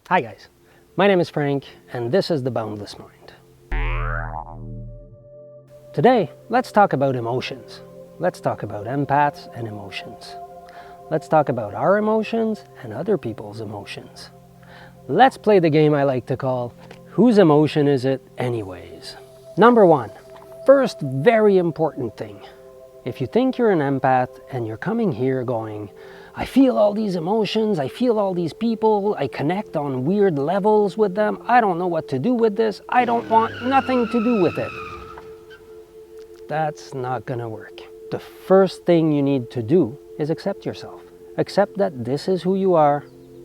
Hi guys, my name is Frank and this is The Boundless Mind. Today, let's talk about emotions. Let's talk about empaths and emotions. Let's talk about our emotions and other people's emotions. Let's play the game I like to call, whose emotion is it anyways? Number one, first very important thing. If you think you're an empath and you're coming here going, I feel all these emotions, I feel all these people, I connect on weird levels with them, I don't know what to do with this, I don't want nothing to do with it. That's not gonna work. The first thing you need to do is accept yourself. Accept that this is who you are,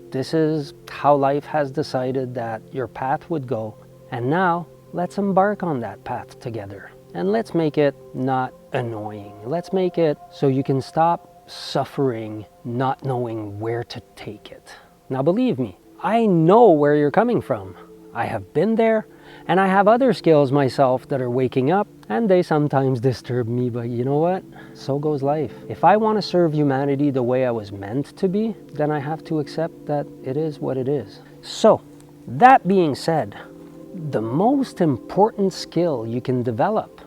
this is how life has decided that your path would go, and now let's embark on that path together. And let's make it not annoying. Let's make it so you can stop suffering, not knowing where to take it. Now believe me, I know where you're coming from. I have been there, and I have other skills myself that are waking up, and they sometimes disturb me, but you know what? So goes life. If I want to serve humanity the way I was meant to be, then I have to accept that it is what it is. So, that being said, the most important skill you can develop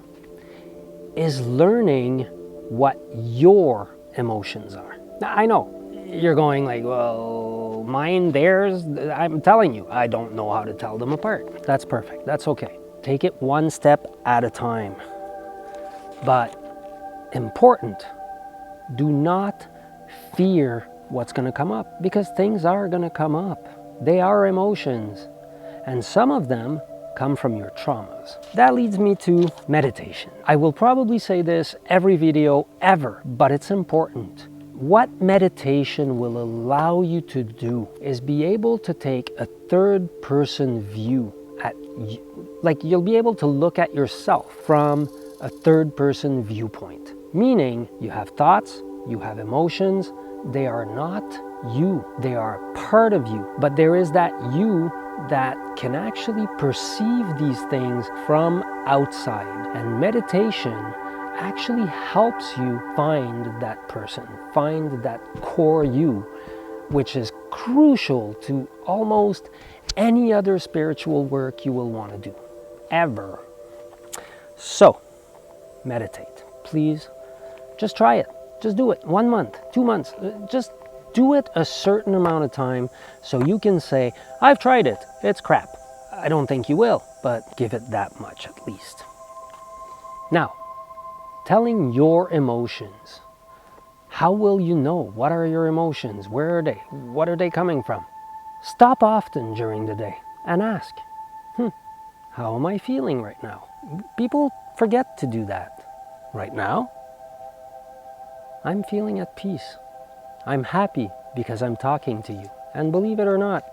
is learning what your emotions are. Now, I know you're going like, well, mine, theirs. I'm telling you, I don't know how to tell them apart. That's perfect. That's okay. Take it one step at a time. But important, do not fear what's going to come up, because things are going to come up. They are emotions, and some of them come from your traumas. That leads me to meditation. I will probably say this every video ever, but it's important. What meditation will allow you to do is be able to take a third-person view at you. Like, you'll be able to look at yourself from a third-person viewpoint. Meaning, you have thoughts, you have emotions, they are not you. They are part of you. But there is that you that can actually perceive these things from outside. And meditation actually helps you find that person, find that core you, which is crucial to almost any other spiritual work you will want to do, ever. So, meditate. Please, just try it. Just do it. 1 month, 2 months. Just do it a certain amount of time so you can say, I've tried it, it's crap. I don't think you will, but give it that much at least. Now, telling your emotions. How will you know? What are your emotions? Where are they? What are they coming from? Stop often during the day and ask, how am I feeling right now? People forget to do that. Right now, I'm feeling at peace. I'm happy because I'm talking to you. And believe it or not,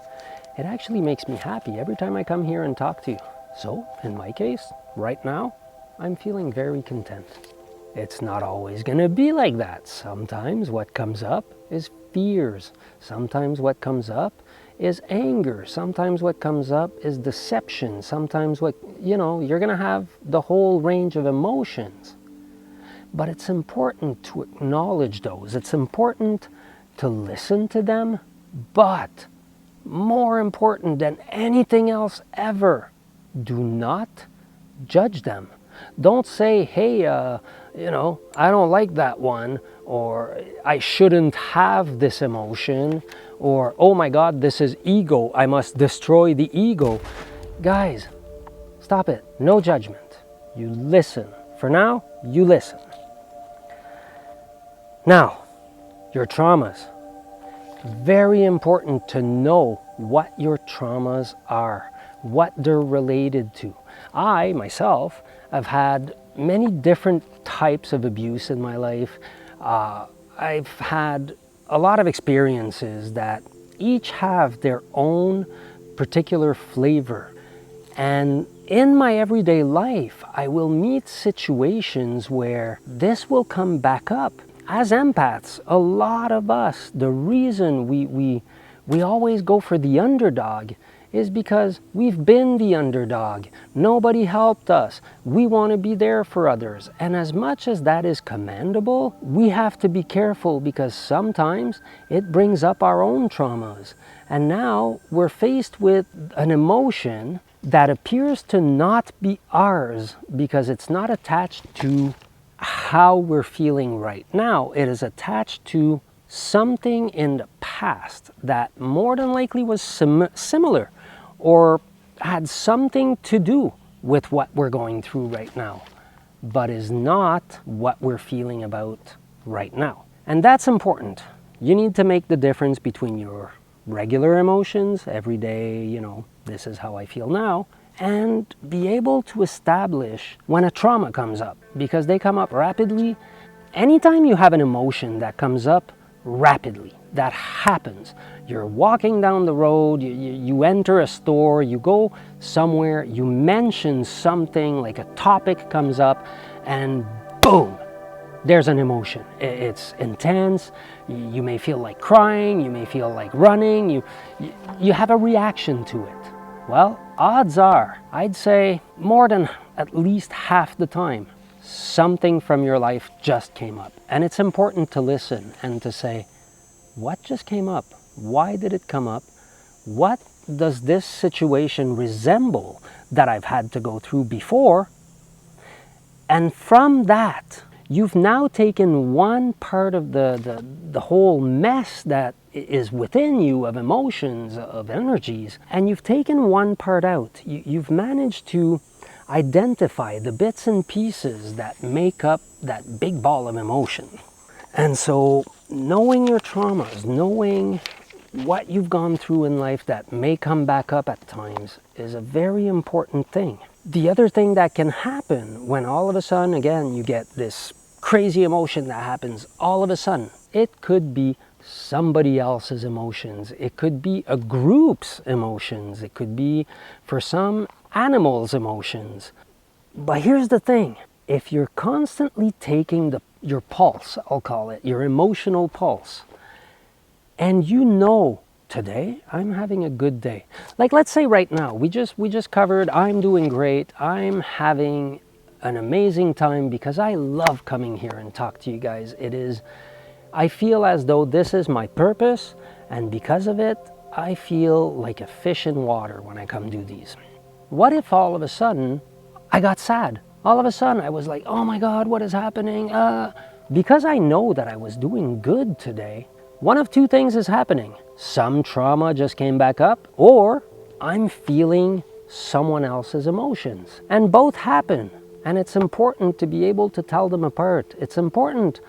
it actually makes me happy every time I come here and talk to you. So, in my case, right now, I'm feeling very content. It's not always going to be like that. Sometimes what comes up is fears. Sometimes what comes up is anger. Sometimes what comes up is deception. Sometimes you're going to have the whole range of emotions. But it's important to acknowledge those. It's important to listen to them. But more important than anything else ever, do not judge them. Don't say, hey, I don't like that one, or I shouldn't have this emotion, or oh my God, this is ego, I must destroy the ego. Guys, stop it. No judgment. You listen. For now, you listen. Now, your traumas. Very important to know what your traumas are, what they're related to. I, myself, have had many different types of abuse in my life. I've had a lot of experiences that each have their own particular flavor. And in my everyday life, I will meet situations where this will come back up. As empaths, a lot of us, the reason we always go for the underdog is because we've been the underdog. Nobody helped us. We want to be there for others. And as much as that is commendable, we have to be careful because sometimes it brings up our own traumas. And now we're faced with an emotion that appears to not be ours because it's not attached to how we're feeling right now. It is attached to something in the past that more than likely was similar or had something to do with what we're going through right now, but is not what we're feeling about right now. And that's important. You need to make the difference between your regular emotions, every day, this is how I feel now, and be able to establish when a trauma comes up, because they come up rapidly. Anytime you have an emotion that comes up rapidly, that happens. You're walking down the road, you enter a store, you go somewhere, you mention something, like a topic comes up, and boom, there's an emotion. It's intense. You may feel like crying, you may feel like running, you have a reaction to it. Well, odds are, I'd say more than at least half the time, something from your life just came up. And it's important to listen and to say, what just came up? Why did it come up? What does this situation resemble that I've had to go through before? And from that, you've now taken one part of the whole mess that is within you of emotions, of energies, and you've taken one part out. You've managed to identify the bits and pieces that make up that big ball of emotion. And so knowing your traumas, knowing what you've gone through in life that may come back up at times is a very important thing. The other thing that can happen when all of a sudden, again, you get this crazy emotion that happens all of a sudden, it could be somebody else's emotions. It could be a group's emotions. It could be, for some, animals' emotions. But here's the thing. If you're constantly taking your pulse, I'll call it, your emotional pulse, and today I'm having a good day. Like, let's say right now, we just covered, I'm doing great, I'm having an amazing time because I love coming here and talk to you guys. I feel as though this is my purpose, and because of it, I feel like a fish in water when I come do these. What if all of a sudden I got sad? All of a sudden I was like, oh my God, what is happening? Because I know that I was doing good today, one of two things is happening. Some trauma just came back up, or I'm feeling someone else's emotions. And both happen. And it's important to be able to tell them apart. It's important.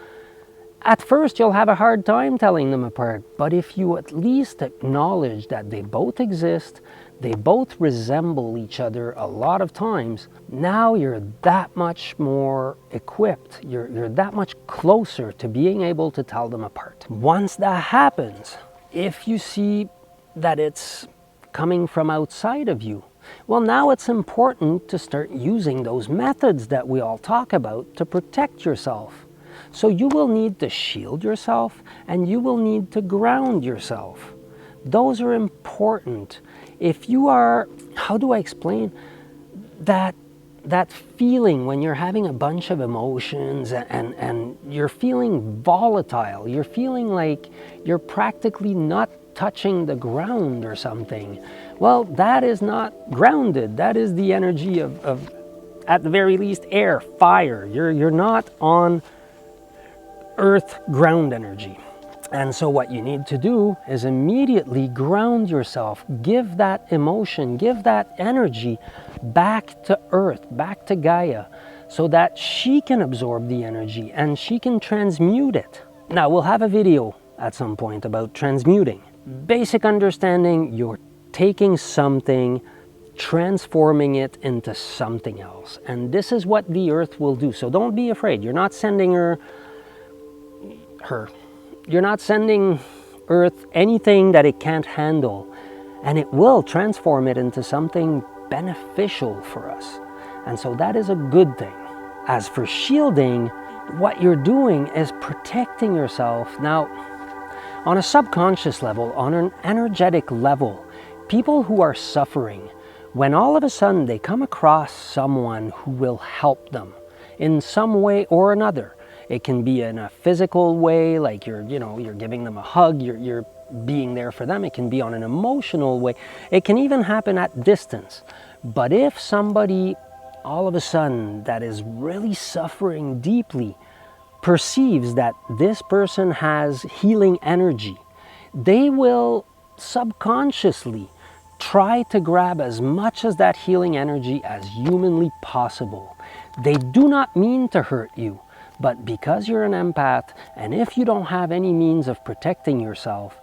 At first, you'll have a hard time telling them apart, but if you at least acknowledge that they both exist, they both resemble each other a lot of times, now you're that much more equipped, you're that much closer to being able to tell them apart. Once that happens, if you see that it's coming from outside of you, well, now it's important to start using those methods that we all talk about to protect yourself. So you will need to shield yourself and you will need to ground yourself. Those are important. If you are, how do I explain, that feeling when you're having a bunch of emotions and you're feeling volatile, you're feeling like you're practically not touching the ground or something, well, that is not grounded. That is the energy of at the very least, air, fire. You're not on earth ground energy. And so what you need to do is immediately ground yourself, give that emotion, give that energy back to earth, back to Gaia, so that she can absorb the energy and she can transmute it. Now, we'll have a video at some point about transmuting. Basic understanding, you're taking something, transforming it into something else. And this is what the earth will do. So don't be afraid. You're not sending You're not sending Earth anything that it can't handle, and it will transform it into something beneficial for us. And so that is a good thing. As for shielding, what you're doing is protecting yourself. Now, on a subconscious level, on an energetic level, people who are suffering, when all of a sudden they come across someone who will help them in some way or another. It can be in a physical way, like you're giving them a hug, you're being there for them. It can be on an emotional way. It can even happen at distance. But if somebody all of a sudden that is really suffering deeply perceives that this person has healing energy, they will subconsciously try to grab as much of that healing energy as humanly possible. They do not mean to hurt you, but because you're an empath, and if you don't have any means of protecting yourself,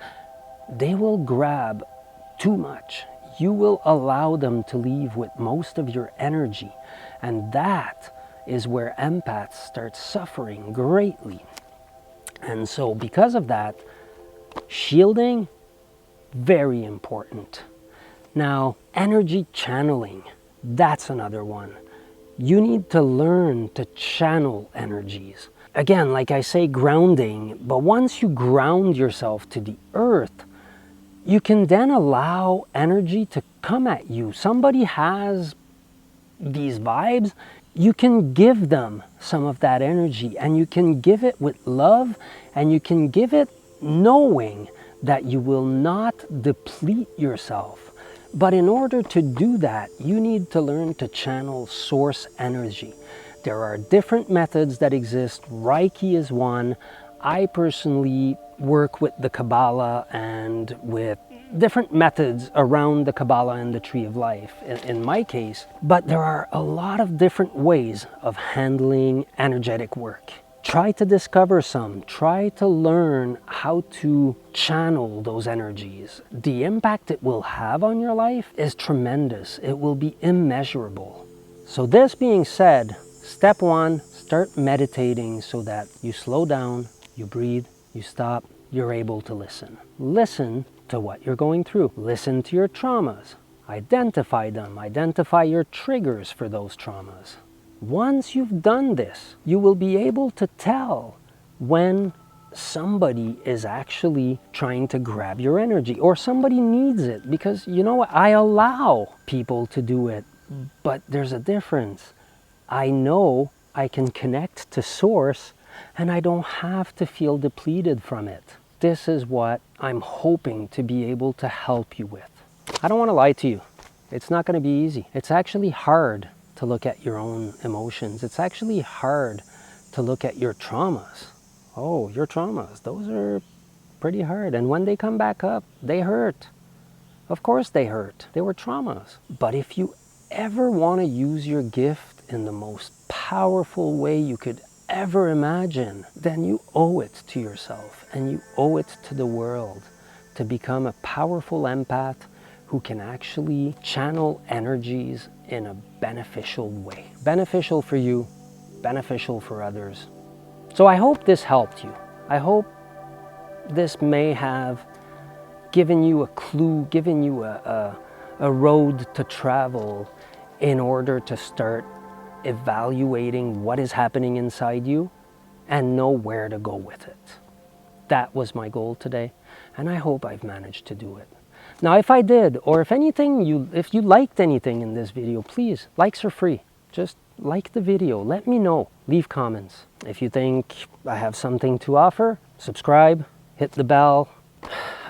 they will grab too much. You will allow them to leave with most of your energy, and that is where empaths start suffering greatly. And so because of that, shielding, very important. Now, energy channeling, that's another one. You need to learn to channel energies. Again, like I say, grounding, but once you ground yourself to the earth, you can then allow energy to come at you. Somebody has these vibes, you can give them some of that energy, and you can give it with love, and you can give it knowing that you will not deplete yourself. But in order to do that, you need to learn to channel source energy. There are different methods that exist. Reiki is one. I personally work with the Kabbalah and with different methods around the Kabbalah and the Tree of Life in my case. But there are a lot of different ways of handling energetic work. Try to discover some. Try to learn how to channel those energies. The impact it will have on your life is tremendous. It will be immeasurable. So this being said, step one, start meditating so that you slow down, you breathe, you stop, you're able to listen. Listen to what you're going through. Listen to your traumas. Identify them. Identify your triggers for those traumas. Once you've done this, you will be able to tell when somebody is actually trying to grab your energy or somebody needs it, because you know what? I allow people to do it, but there's a difference. I know I can connect to source and I don't have to feel depleted from it. This is what I'm hoping to be able to help you with. I don't want to lie to you. It's not going to be easy. It's actually hard to look at your own emotions. It's actually hard to look at your traumas. Oh, your traumas, those are pretty hard. And when they come back up, they hurt. Of course they hurt. They were traumas. But if you ever want to use your gift in the most powerful way you could ever imagine, then you owe it to yourself and you owe it to the world to become a powerful empath who can actually channel energies in a beneficial way. Beneficial for you, beneficial for others. So I hope this helped you. I hope this may have given you a clue, given you a road to travel in order to start evaluating what is happening inside you and know where to go with it. That was my goal today, and I hope I've managed to do it. Now, if I did, or if you liked anything in this video, please, likes are free. Just like the video, let me know, leave comments. If you think I have something to offer, subscribe, hit the bell.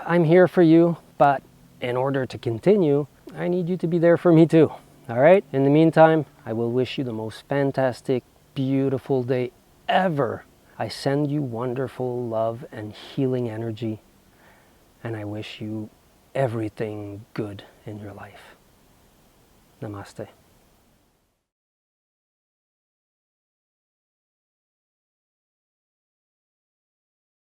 I'm here for you, but in order to continue, I need you to be there for me too. All right? In the meantime, I will wish you the most fantastic, beautiful day ever. I send you wonderful love and healing energy, and I wish you everything good in your life. Namaste.